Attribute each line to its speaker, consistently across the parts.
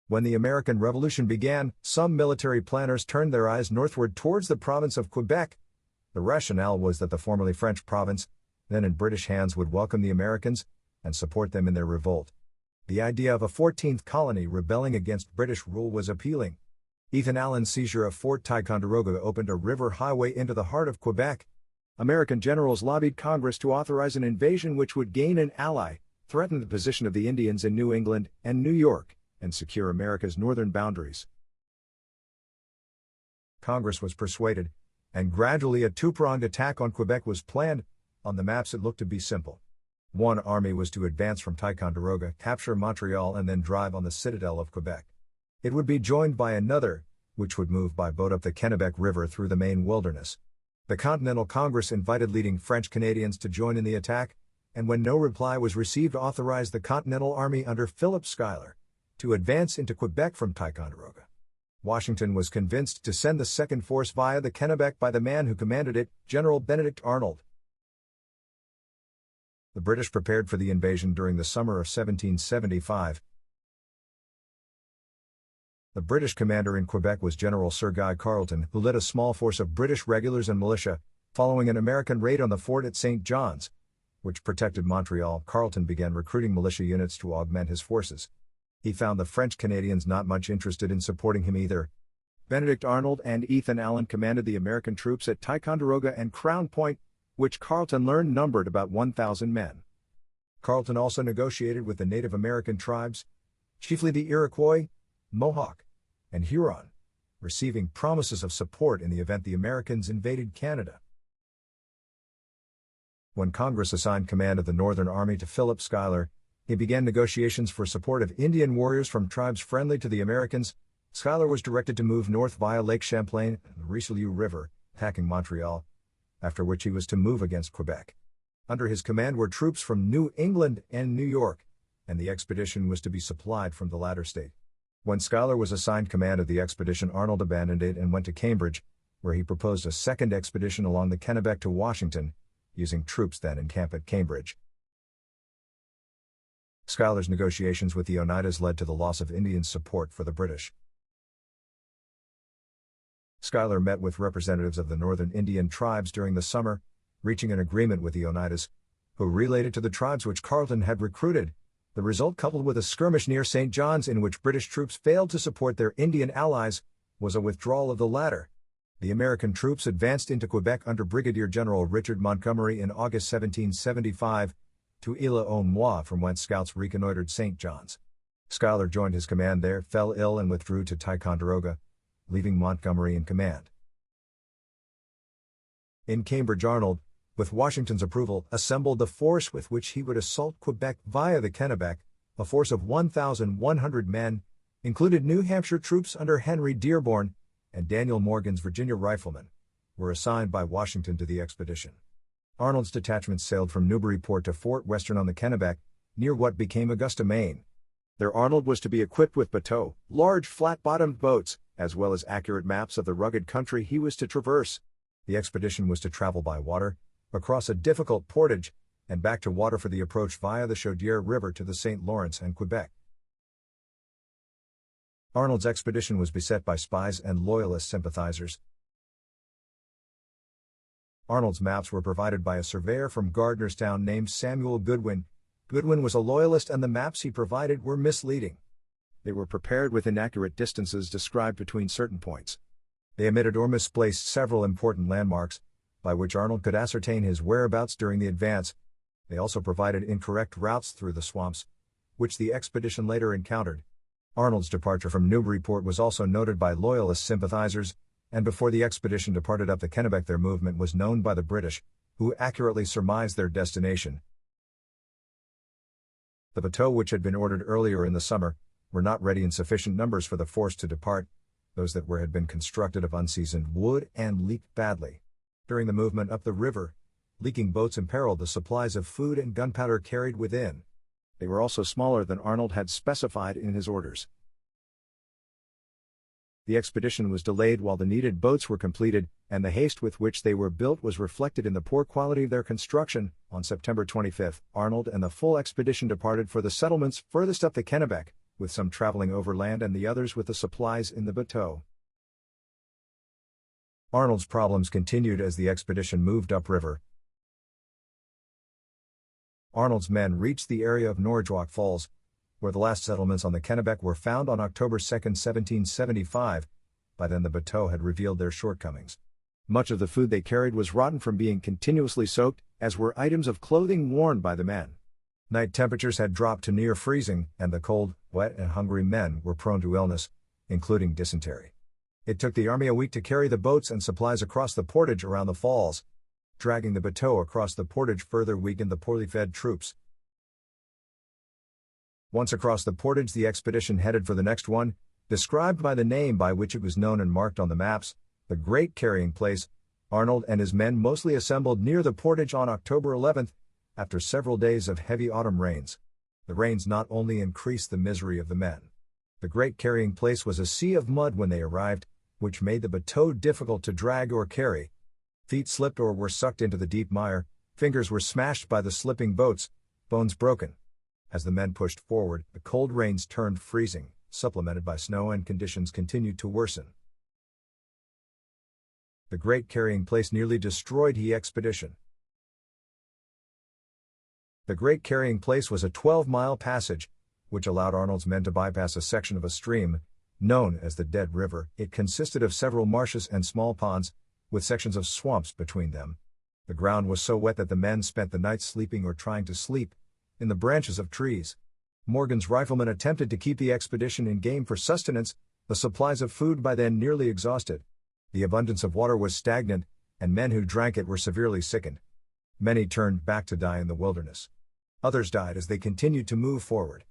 Speaker 1: When the American Revolution began, some military planners turned their eyes northward towards the province of Quebec. The rationale was that the formerly French province, then in British hands, would welcome the Americans and support them in their revolt. The idea of a 14th colony rebelling against British rule was appealing. Ethan Allen's seizure of Fort Ticonderoga opened a river highway into the heart of Quebec. American generals lobbied Congress to authorize an invasion which would gain an ally, threaten the position of the Indians in New England and New York, and secure America's northern boundaries. Congress was persuaded, and gradually a two-pronged attack on Quebec was planned. On the maps it looked to be simple. One army was to advance from Ticonderoga, capture Montreal, and then drive on the citadel of Quebec. It would be joined by another, which would move by boat up the Kennebec River through the Maine wilderness. The Continental Congress invited leading French Canadians to join in the attack, and when no reply was received, authorized the Continental Army under Philip Schuyler to advance into Quebec from Ticonderoga. Washington was convinced to send the second force via the Kennebec by the man who commanded it, General Benedict Arnold. The British prepared for the invasion during the summer of 1775. The British commander in Quebec was General Sir Guy Carleton, who led a small force of British regulars and militia, following an American raid on the fort at St. John's, which protected Montreal. Carleton began recruiting militia units to augment his forces. He found the French Canadians not much interested in supporting him either. Benedict Arnold and Ethan Allen commanded the American troops at Ticonderoga and Crown Point, which Carleton learned numbered about 1,000 men. Carleton also negotiated with the Native American tribes, chiefly the Iroquois, Mohawk, and Huron, receiving promises of support in the event the Americans invaded Canada. When Congress assigned command of the Northern Army to Philip Schuyler, he began negotiations for support of Indian warriors from tribes friendly to the Americans. Schuyler was directed to move north via Lake Champlain and the Richelieu River, attacking Montreal, after which he was to move against Quebec. Under his command were troops from New England and New York, and the expedition was to be supplied from the latter state. When Schuyler was assigned command of the expedition, Arnold abandoned it and went to Cambridge, where he proposed a second expedition along the Kennebec to Washington, using troops then in camp at Cambridge. Schuyler's negotiations with the Oneidas led to the loss of Indian support for the British. Schuyler met with representatives of the northern Indian tribes during the summer, reaching an agreement with the Oneidas, who relayed it to the tribes which Carleton had recruited. The result, coupled with a skirmish near St. John's in which British troops failed to support their Indian allies, was a withdrawal of the latter. The American troops advanced into Quebec under Brigadier General Richard Montgomery in August 1775, to Île-aux-Noix, from whence scouts reconnoitered St. John's. Schuyler joined his command there, fell ill, and withdrew to Ticonderoga, leaving Montgomery in command. In Cambridge, Arnold, with Washington's approval, assembled the force with which he would assault Quebec via the Kennebec. A force of 1,100 men, included New Hampshire troops under Henry Dearborn and Daniel Morgan's Virginia riflemen, were assigned by Washington to the expedition. Arnold's detachments sailed from Newburyport to Fort Western on the Kennebec, near what became Augusta, Maine. There Arnold was to be equipped with bateaux, large flat-bottomed boats, as well as accurate maps of the rugged country he was to traverse. The expedition was to travel by water, across a difficult portage, and back to water for the approach via the Chaudière River to the St. Lawrence and Quebec. Arnold's expedition was beset by spies and Loyalist sympathizers. Arnold's maps were provided by a surveyor from Gardnerstown named Samuel Goodwin. Goodwin was a Loyalist, and the maps he provided were misleading. They were prepared with inaccurate distances described between certain points. They omitted or misplaced several important landmarks, by which Arnold could ascertain his whereabouts during the advance. They also provided incorrect routes through the swamps, which the expedition later encountered. Arnold's departure from Newburyport was also noted by Loyalist sympathizers, and before the expedition departed up the Kennebec their movement was known by the British, who accurately surmised their destination. The bateaux which had been ordered earlier in the summer were not ready in sufficient numbers for the force to depart. Those that were had been constructed of unseasoned wood and leaked badly. During the movement up the river, leaking boats imperiled the supplies of food and gunpowder carried within. They were also smaller than Arnold had specified in his orders. The expedition was delayed while the needed boats were completed, and the haste with which they were built was reflected in the poor quality of their construction. On September 25, Arnold and the full expedition departed for the settlements furthest up the Kennebec, with some traveling overland and the others with the supplies in the bateau. Arnold's problems continued as the expedition moved upriver. Arnold's men reached the area of Norridgewock Falls, where the last settlements on the Kennebec were found on October 2, 1775. By then the bateau had revealed their shortcomings. Much of the food they carried was rotten from being continuously soaked, as were items of clothing worn by the men. Night temperatures had dropped to near freezing, and the cold, wet and hungry men were prone to illness, including dysentery. It took the army a week to carry the boats and supplies across the portage around the falls. Dragging the bateau across the portage further weakened the poorly fed troops. Once across the portage, the expedition headed for the next one, described by the name by which it was known and marked on the maps, the Great Carrying Place. Arnold and his men mostly assembled near the portage on October 11, after several days of heavy autumn rains. The rains not only increased the misery of the men. The Great Carrying Place was a sea of mud when they arrived, which made the bateau difficult to drag or carry. Feet slipped or were sucked into the deep mire, fingers were smashed by the slipping boats, bones broken. As the men pushed forward, the cold rains turned freezing, supplemented by snow, and conditions continued to worsen. The Great Carrying Place nearly destroyed the expedition. The Great Carrying Place was a 12-mile passage, which allowed Arnold's men to bypass a section of a stream, known as the Dead River. It consisted of several marshes and small ponds, with sections of swamps between them. The ground was so wet that the men spent the night sleeping or trying to sleep in the branches of trees. Morgan's riflemen attempted to keep the expedition in game for sustenance, the supplies of food by then nearly exhausted. The abundance of water was stagnant, and men who drank it were severely sickened. Many turned back to die in the wilderness. Others died as they continued to move forward.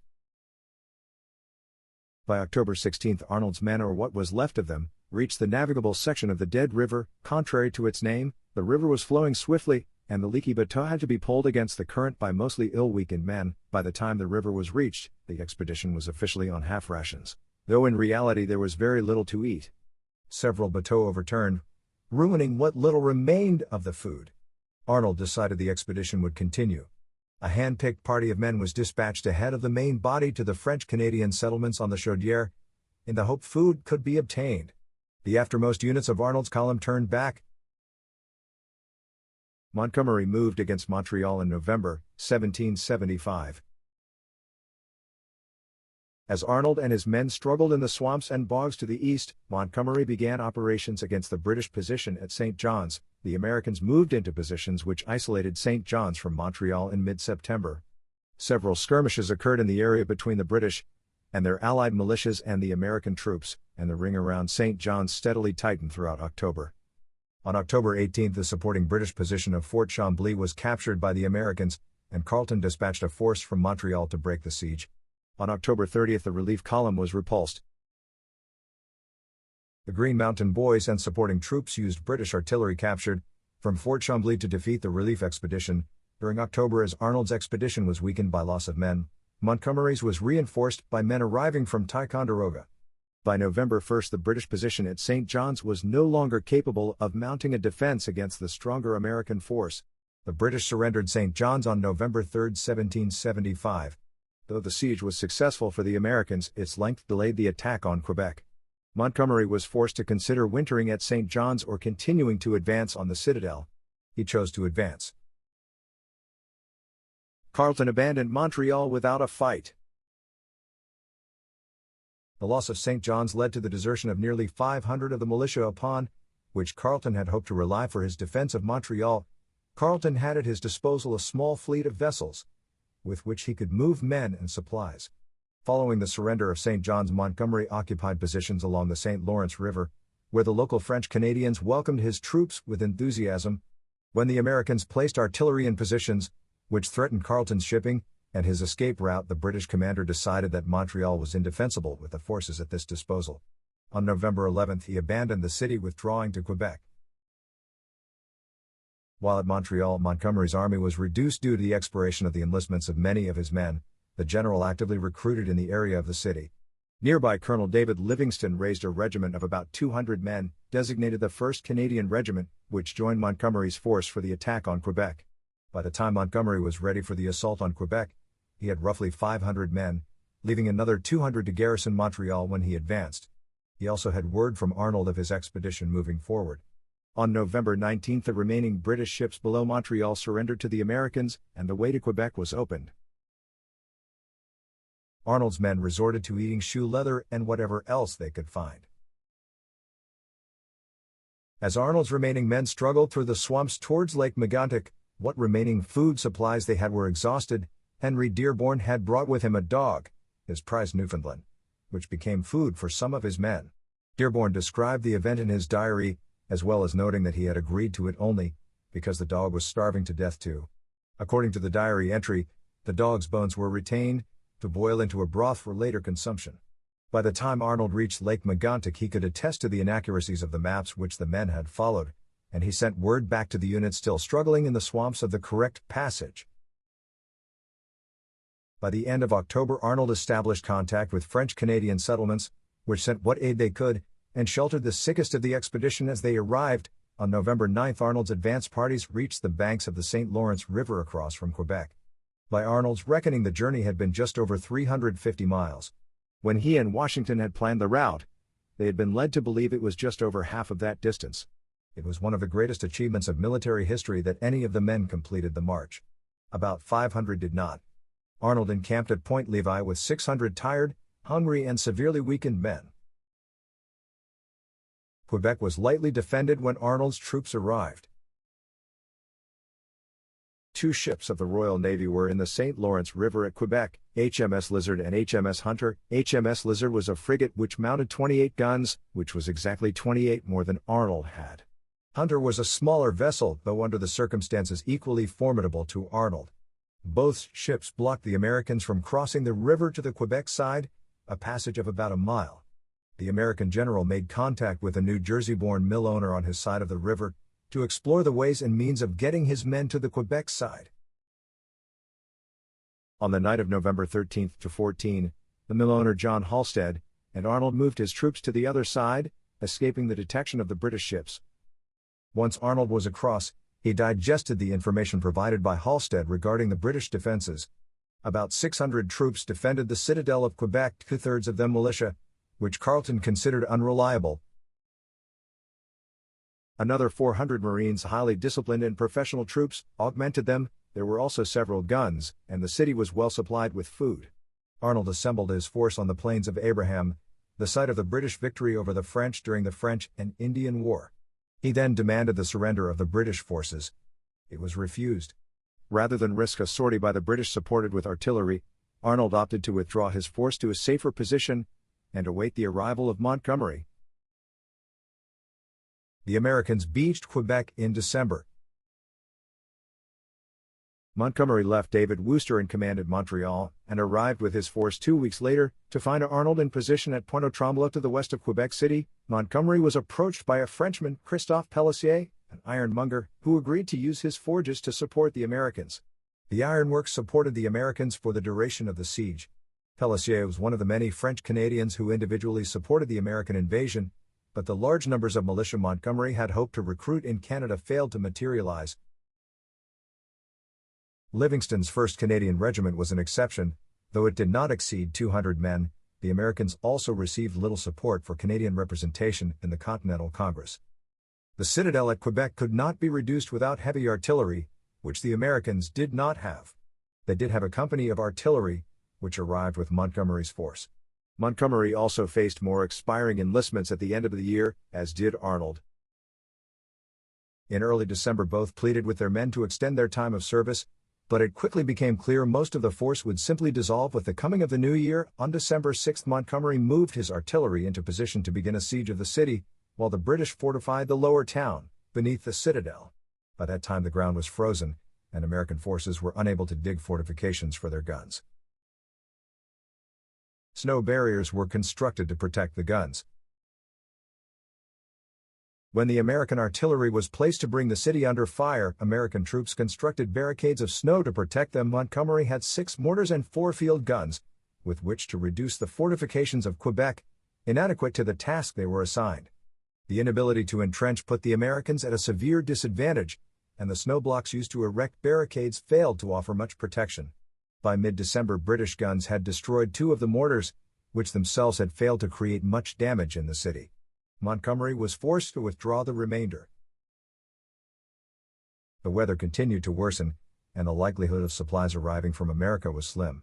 Speaker 1: By October 16, Arnold's men, or what was left of them, reached the navigable section of the Dead River. Contrary to its name, the river was flowing swiftly, and the leaky bateau had to be pulled against the current by mostly ill-weakened men. By the time the river was reached, the expedition was officially on half rations, though in reality there was very little to eat. Several bateaux overturned, ruining what little remained of the food. Arnold decided the expedition would continue. A hand-picked party of men was dispatched ahead of the main body to the French-Canadian settlements on the Chaudière, in the hope food could be obtained. The aftermost units of Arnold's column turned back. Montgomery moved against Montreal in November 1775. As Arnold and his men struggled in the swamps and bogs to the east, Montgomery began operations against the British position at St. John's. The Americans moved into positions which isolated St. John's from Montreal in mid-September. Several skirmishes occurred in the area between the British and their allied militias and the American troops, and the ring around St. John's steadily tightened throughout October. On October 18, the supporting British position of Fort Chambly was captured by the Americans, and Carleton dispatched a force from Montreal to break the siege. On October 30, the relief column was repulsed. The Green Mountain Boys and supporting troops used British artillery captured from Fort Chambly to defeat the relief expedition. During October, as Arnold's expedition was weakened by loss of men, Montgomery's was reinforced by men arriving from Ticonderoga. By November 1, the British position at St. John's was no longer capable of mounting a defense against the stronger American force. The British surrendered St. John's on November 3, 1775. Though the siege was successful for the Americans, its length delayed the attack on Quebec. Montgomery was forced to consider wintering at St. John's or continuing to advance on the citadel. He chose to advance. Carleton abandoned Montreal without a fight. The loss of St. John's led to the desertion of nearly 500 of the militia upon which Carleton had hoped to rely for his defense of Montreal. Carleton had at his disposal a small fleet of vessels, with which he could move men and supplies. Following the surrender of St. John's, Montgomery occupied positions along the St. Lawrence River, where the local French Canadians welcomed his troops with enthusiasm. When the Americans placed artillery in positions which threatened Carleton's shipping and his escape route, the British commander decided that Montreal was indefensible with the forces at this disposal. On November 11, he abandoned the city, withdrawing to Quebec. While at Montreal, Montgomery's army was reduced due to the expiration of the enlistments of many of his men. The general actively recruited in the area of the city. Nearby, Colonel David Livingston raised a regiment of about 200 men, designated the 1st Canadian Regiment, which joined Montgomery's force for the attack on Quebec. By the time Montgomery was ready for the assault on Quebec, he had roughly 500 men, leaving another 200 to garrison Montreal when he advanced. He also had word from Arnold of his expedition moving forward. On November 19, the remaining British ships below Montreal surrendered to the Americans, and the way to Quebec was opened. Arnold's men resorted to eating shoe leather and whatever else they could find. As Arnold's remaining men struggled through the swamps towards Lake Megantic, what remaining food supplies they had were exhausted. Henry Dearborn had brought with him a dog, his prized Newfoundland, which became food for some of his men. Dearborn described the event in his diary, as well as noting that he had agreed to it only because the dog was starving to death too. According to the diary entry, the dog's bones were retained to boil into a broth for later consumption. By the time Arnold reached Lake Megantic, he could attest to the inaccuracies of the maps which the men had followed, and he sent word back to the unit still struggling in the swamps of the correct passage. By the end of October, Arnold established contact with French-Canadian settlements, which sent what aid they could, and sheltered the sickest of the expedition as they arrived. On November 9, Arnold's advance parties reached the banks of the St. Lawrence River across from Quebec. By Arnold's reckoning, the journey had been just over 350 miles. When he and Washington had planned the route, they had been led to believe it was just over half of that distance. It was one of the greatest achievements of military history that any of the men completed the march. About 500 did not. Arnold encamped at Point Levi with 600 tired, hungry and severely weakened men. Quebec was lightly defended when Arnold's troops arrived. Two ships of the Royal Navy were in the St. Lawrence River at Quebec, HMS Lizard and HMS Hunter. HMS Lizard was a frigate which mounted 28 guns, which was exactly 28 more than Arnold had. Hunter was a smaller vessel, though under the circumstances equally formidable to Arnold. Both ships blocked the Americans from crossing the river to the Quebec side, a passage of about a mile. The American general made contact with a New Jersey-born mill owner on his side of the river to explore the ways and means of getting his men to the Quebec side. On the night of November 13 to 14, the mill owner John Halstead and Arnold moved his troops to the other side, escaping the detection of the British ships. Once Arnold was across, he digested the information provided by Halstead regarding the British defenses. About 600 troops defended the citadel of Quebec, 2/3 of them militia, which Carleton considered unreliable. Another 400 Marines, highly disciplined and professional troops, augmented them. There were also several guns, and the city was well supplied with food. Arnold assembled his force on the Plains of Abraham, the site of the British victory over the French during the French and Indian War. He then demanded the surrender of the British forces. It was refused. Rather than risk a sortie by the British supported with artillery, Arnold opted to withdraw his force to a safer position and await the arrival of Montgomery. The Americans beached Quebec in December. Montgomery left David Wooster in command at Montreal and arrived with his force 2 weeks later to find Arnold in position at Pointe aux Trembles to the west of Quebec City. Montgomery was approached by a Frenchman, Christophe Pellissier, an ironmonger, who agreed to use his forges to support the Americans. The ironworks supported the Americans for the duration of the siege. Pellissier was one of the many French Canadians who individually supported the American invasion, but the large numbers of militia Montgomery had hoped to recruit in Canada failed to materialize. Livingston's 1st Canadian Regiment was an exception, though it did not exceed 200 men. The Americans also received little support for Canadian representation in the Continental Congress. The citadel at Quebec could not be reduced without heavy artillery, which the Americans did not have. They did have a company of artillery, which arrived with Montgomery's force. Montgomery also faced more expiring enlistments at the end of the year, as did Arnold. In early December, both pleaded with their men to extend their time of service, but it quickly became clear most of the force would simply dissolve with the coming of the new year. On December 6, Montgomery moved his artillery into position to begin a siege of the city, while the British fortified the lower town, beneath the citadel. By that time the ground was frozen, and American forces were unable to dig fortifications for their guns. Snow barriers were constructed to protect the guns. When the American artillery was placed to bring the city under fire, American troops constructed barricades of snow to protect them. Montgomery had 6 mortars and 4 field guns, with which to reduce the fortifications of Quebec, inadequate to the task they were assigned. The inability to entrench put the Americans at a severe disadvantage, and the snow blocks used to erect barricades failed to offer much protection. By mid-December, British guns had destroyed 2 of the mortars, which themselves had failed to create much damage in the city. Montgomery was forced to withdraw the remainder. The weather continued to worsen, and the likelihood of supplies arriving from America was slim.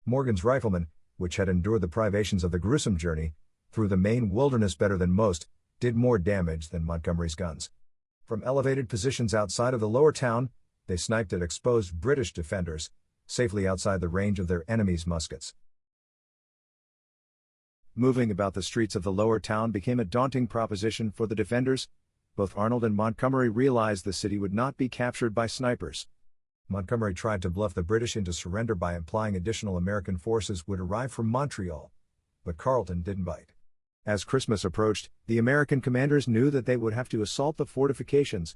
Speaker 1: Morgan's riflemen, which had endured the privations of the gruesome journey through the Maine wilderness better than most, did more damage than Montgomery's guns. From elevated positions outside of the lower town, they sniped at exposed British defenders, safely outside the range of their enemies' muskets. Moving about the streets of the lower town became a daunting proposition for the defenders. Both Arnold and Montgomery realized the city would not be captured by snipers. Montgomery tried to bluff the British into surrender by implying additional American forces would arrive from Montreal, but Carleton didn't bite. As Christmas approached, the American commanders knew that they would have to assault the fortifications.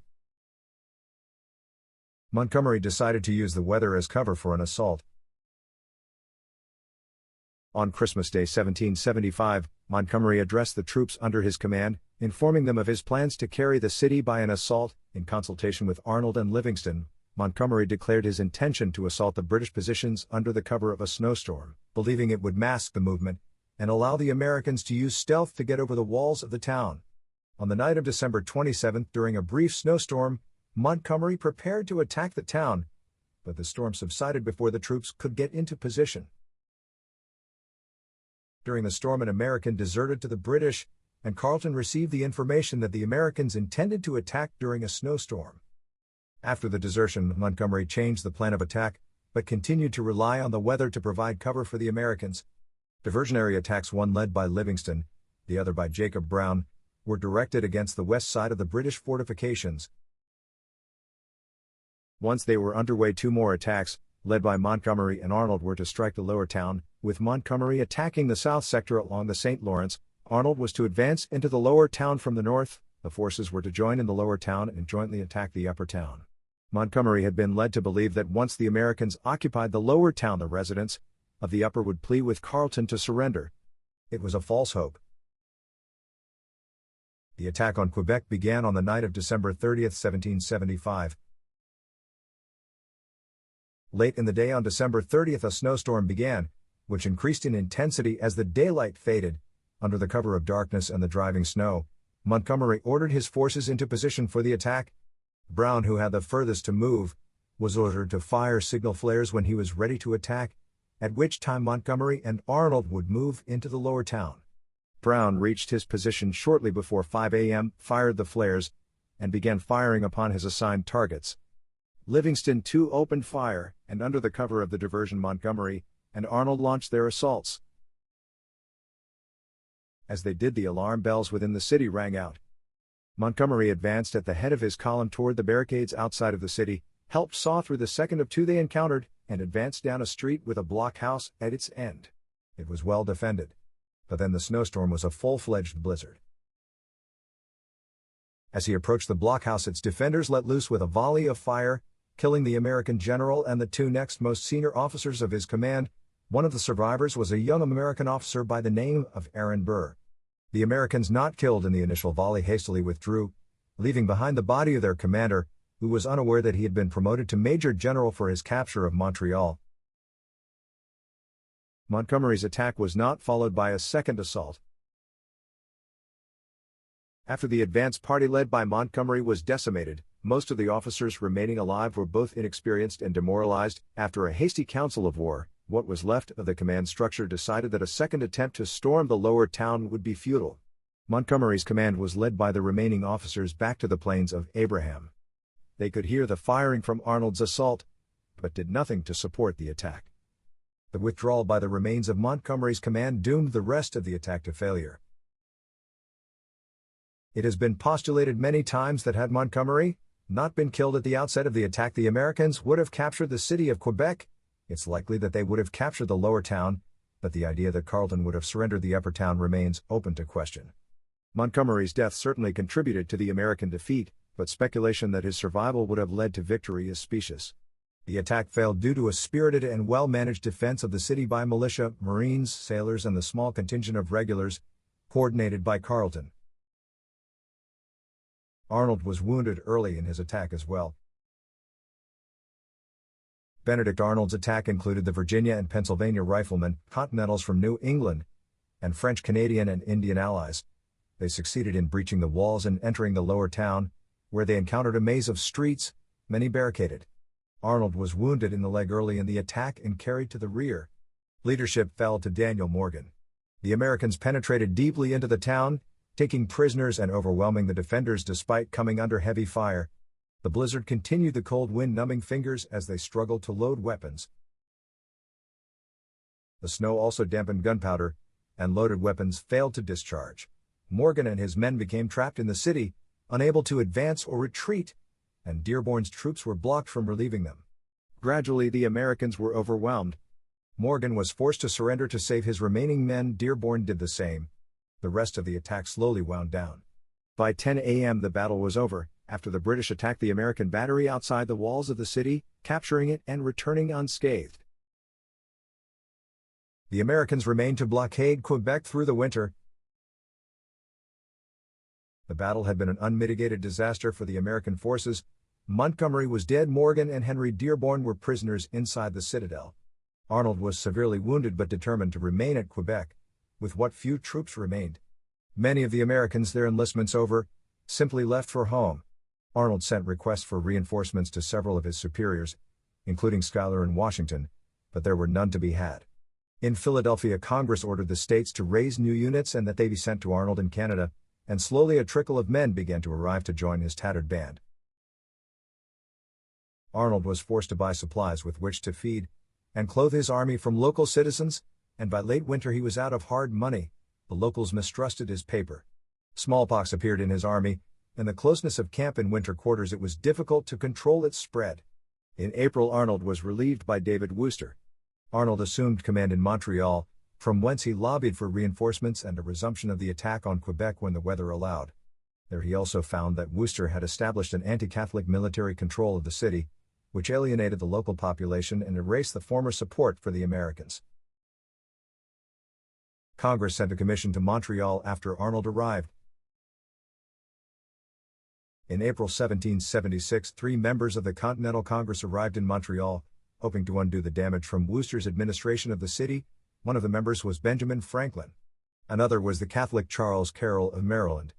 Speaker 1: Montgomery decided to use the weather as cover for an assault. On Christmas Day 1775, Montgomery addressed the troops under his command, informing them of his plans to carry the city by an assault. In consultation with Arnold and Livingston, Montgomery declared his intention to assault the British positions under the cover of a snowstorm, believing it would mask the movement and allow the Americans to use stealth to get over the walls of the town. On the night of December 27, during a brief snowstorm, Montgomery prepared to attack the town, but the storm subsided before the troops could get into position. During the storm, an American deserted to the British, and Carleton received the information that the Americans intended to attack during a snowstorm. After the desertion, Montgomery changed the plan of attack, but continued to rely on the weather to provide cover for the Americans. Diversionary attacks, one led by Livingston, the other by Jacob Brown, were directed against the west side of the British fortifications. Once they were underway, 2 more attacks, led by Montgomery and Arnold, were to strike the lower town, with Montgomery attacking the south sector along the St. Lawrence. Arnold was to advance into the lower town from the north. The forces were to join in the lower town and jointly attack the upper town. Montgomery had been led to believe that once the Americans occupied the lower town, the residents of the upper would plead with Carleton to surrender. It was a false hope. The attack on Quebec began on the night of December 30, 1775. Late in the day on December 30, a snowstorm began, which increased in intensity as the daylight faded. Under the cover of darkness and the driving snow, Montgomery ordered his forces into position for the attack. Brown, who had the furthest to move, was ordered to fire signal flares when he was ready to attack, at which time Montgomery and Arnold would move into the lower town. Brown reached his position shortly before 5 a.m., fired the flares, and began firing upon his assigned targets. Livingston too opened fire, and under the cover of the diversion, Montgomery and Arnold launched their assaults. As they did, the alarm bells within the city rang out. Montgomery advanced at the head of his column toward the barricades outside of the city, helped saw through the second of 2 they encountered, and advanced down a street with a blockhouse at its end. It was well defended. But then the snowstorm was a full-fledged blizzard. As he approached the blockhouse, its defenders let loose with a volley of fire, killing the American general and the 2 next most senior officers of his command. One of the survivors was a young American officer by the name of Aaron Burr. The Americans not killed in the initial volley hastily withdrew, leaving behind the body of their commander, who was unaware that he had been promoted to Major General for his capture of Montreal. Montgomery's attack was not followed by a second assault. After the advance party led by Montgomery was decimated, most of the officers remaining alive were both inexperienced and demoralized. After a hasty council of war, what was left of the command structure decided that a second attempt to storm the lower town would be futile. Montgomery's command was led by the remaining officers back to the Plains of Abraham. They could hear the firing from Arnold's assault, but did nothing to support the attack. The withdrawal by the remains of Montgomery's command doomed the rest of the attack to failure. It has been postulated many times that had Montgomery not been killed at the outset of the attack, the Americans would have captured the city of Quebec. It's likely that they would have captured the lower town, but the idea that Carleton would have surrendered the upper town remains open to question. Montgomery's death certainly contributed to the American defeat, but speculation that his survival would have led to victory is specious. The attack failed due to a spirited and well-managed defense of the city by militia, Marines, sailors, and the small contingent of regulars, coordinated by Carleton. Arnold was wounded early in his attack as well. Benedict Arnold's attack included the Virginia and Pennsylvania riflemen, Continentals from New England, and French, Canadian, and Indian allies. They succeeded in breaching the walls and entering the lower town, where they encountered a maze of streets, many barricaded. Arnold was wounded in the leg early in the attack and carried to the rear. Leadership fell to Daniel Morgan. The Americans penetrated deeply into the town, taking prisoners and overwhelming the defenders despite coming under heavy fire. The blizzard continued, the cold wind numbing fingers as they struggled to load weapons. The snow also dampened gunpowder, and loaded weapons failed to discharge. Morgan and his men became trapped in the city, unable to advance or retreat, and Dearborn's troops were blocked from relieving them. Gradually, the Americans were overwhelmed. Morgan was forced to surrender to save his remaining men. Dearborn did the same. The rest of the attack slowly wound down. By 10 a.m. the battle was over, after the British attacked the American battery outside the walls of the city, capturing it and returning unscathed. The Americans remained to blockade Quebec through the winter. The battle had been an unmitigated disaster for the American forces. Montgomery was dead. Morgan and Henry Dearborn were prisoners inside the citadel. Arnold was severely wounded but determined to remain at Quebec, with what few troops remained. Many of the Americans, their enlistments over, simply left for home. Arnold sent requests for reinforcements to several of his superiors, including Schuyler in Washington, but there were none to be had. In Philadelphia, Congress ordered the states to raise new units and that they be sent to Arnold in Canada, and slowly a trickle of men began to arrive to join his tattered band. Arnold was forced to buy supplies with which to feed and clothe his army from local citizens, and by late winter he was out of hard money. The locals mistrusted his paper. Smallpox appeared in his army. In the closeness of camp in winter quarters it was difficult to control its spread. In April Arnold was relieved by David Wooster. Arnold assumed command in Montreal, from whence he lobbied for reinforcements and a resumption of the attack on Quebec when the weather allowed. There he also found that Wooster had established an anti-Catholic military control of the city, which alienated the local population and erased the former support for the Americans. Congress sent a commission to Montreal after Arnold arrived. In April 1776, 3 members of the Continental Congress arrived in Montreal, hoping to undo the damage from Wooster's administration of the city. One of the members was Benjamin Franklin. Another was the Catholic Charles Carroll of Maryland.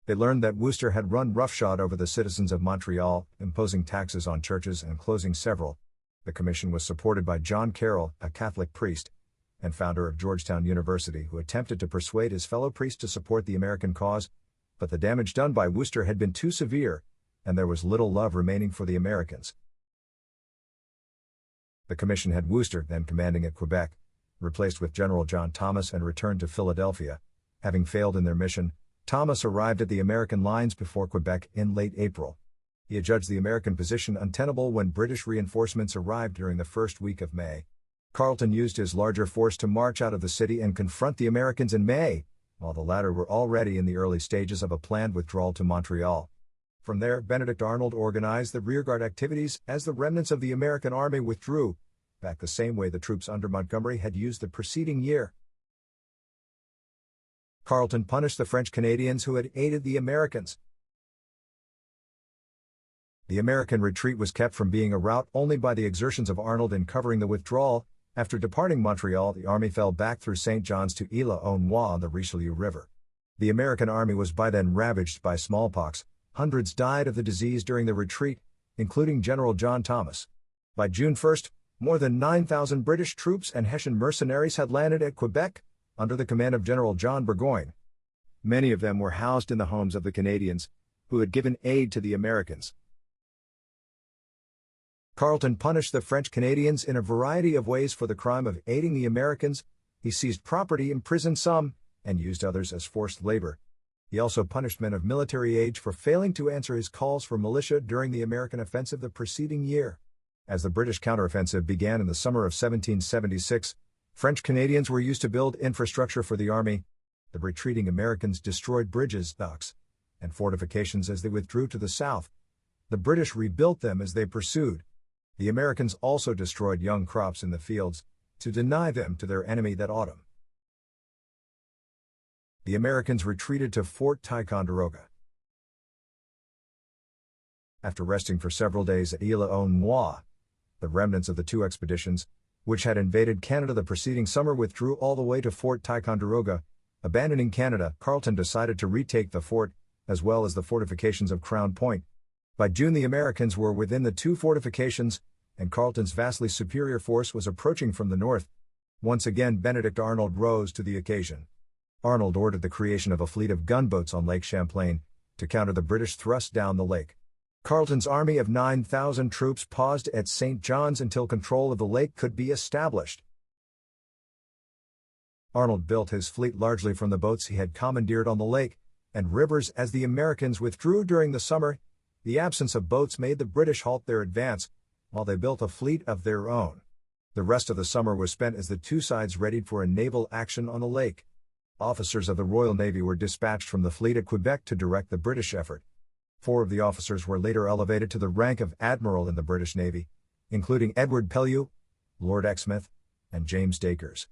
Speaker 1: They learned that Wooster had run roughshod over the citizens of Montreal, imposing taxes on churches and closing several. The commission was supported by John Carroll, a Catholic priest and founder of Georgetown University, who attempted to persuade his fellow priests to support the American cause, but the damage done by Wooster had been too severe, and there was little love remaining for the Americans. The commission had Wooster, then commanding at Quebec, replaced with General John Thomas and returned to Philadelphia. Having failed in their mission, Thomas arrived at the American lines before Quebec in late April. He adjudged the American position untenable when British reinforcements arrived during the first week of May. Carleton used his larger force to march out of the city and confront the Americans in May, while the latter were already in the early stages of a planned withdrawal to Montreal. From there, Benedict Arnold organized the rearguard activities as the remnants of the American army withdrew, back the same way the troops under Montgomery had used the preceding year. Carleton punished the French Canadians who had aided the Americans. The American retreat was kept from being a rout only by the exertions of Arnold in covering the withdrawal. After departing Montreal, the army fell back through St. John's to Isle-aux-Noix on the Richelieu River. The American army was by then ravaged by smallpox. Hundreds died of the disease during the retreat, including General John Thomas. By June 1, more than 9,000 British troops and Hessian mercenaries had landed at Quebec, under the command of General John Burgoyne. Many of them were housed in the homes of the Canadians, who had given aid to the Americans. Carleton punished the French Canadians in a variety of ways for the crime of aiding the Americans. He seized property, imprisoned some, and used others as forced labor. He also punished men of military age for failing to answer his calls for militia during the American offensive the preceding year. As the British counteroffensive began in the summer of 1776, French Canadians were used to build infrastructure for the army. The retreating Americans destroyed bridges, docks, and fortifications as they withdrew to the south. The British rebuilt them as they pursued. The Americans also destroyed young crops in the fields, to deny them to their enemy that autumn. The Americans retreated to Fort Ticonderoga. After resting for several days at Isle-aux-Noix, The remnants of the two expeditions, which had invaded Canada the preceding summer, withdrew all the way to Fort Ticonderoga. Abandoning Canada, Carleton decided to retake the fort, as well as the fortifications of Crown Point. By June, the Americans were within the two fortifications, and Carleton's vastly superior force was approaching from the north. Once again, Benedict Arnold rose to the occasion. Arnold ordered the creation of a fleet of gunboats on Lake Champlain to counter the British thrust down the lake. Carleton's army of 9,000 troops paused at St. John's until control of the lake could be established. Arnold built his fleet largely from the boats he had commandeered on the lake and rivers. As the Americans withdrew during the summer, the absence of boats made the British halt their advance, while they built a fleet of their own. The rest of the summer was spent as the two sides readied for a naval action on the lake. Officers of the Royal Navy were dispatched from the fleet at Quebec to direct the British effort. 4 of the officers were later elevated to the rank of admiral in the British Navy, including Edward Pellew, Lord Exmouth, and James Dacres.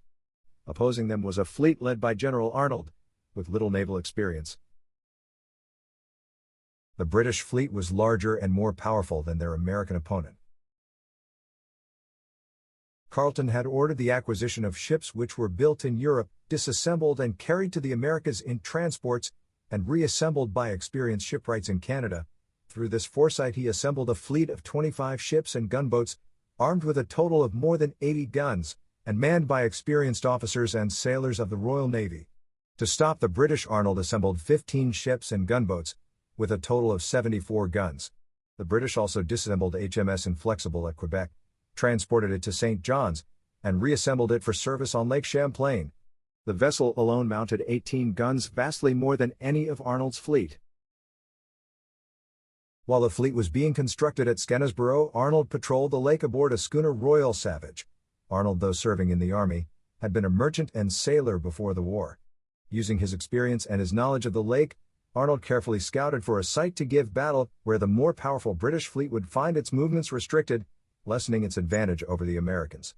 Speaker 1: Opposing them was a fleet led by General Arnold, with little naval experience. The British fleet was larger and more powerful than their American opponent. Carleton had ordered the acquisition of ships which were built in Europe, disassembled and carried to the Americas in transports, and reassembled by experienced shipwrights in Canada. Through this foresight, he assembled a fleet of 25 ships and gunboats, armed with a total of more than 80 guns, and manned by experienced officers and sailors of the Royal Navy. To stop the British, Arnold assembled 15 ships and gunboats, with a total of 74 guns. The British also disassembled HMS Inflexible at Quebec, transported it to St. John's, and reassembled it for service on Lake Champlain. The vessel alone mounted 18 guns, vastly more than any of Arnold's fleet. While the fleet was being constructed at Skenesborough, Arnold patrolled the lake aboard a schooner, Royal Savage. Arnold, though serving in the army, had been a merchant and sailor before the war. Using his experience and his knowledge of the lake, Arnold carefully scouted for a site to give battle where the more powerful British fleet would find its movements restricted, lessening its advantage over the Americans.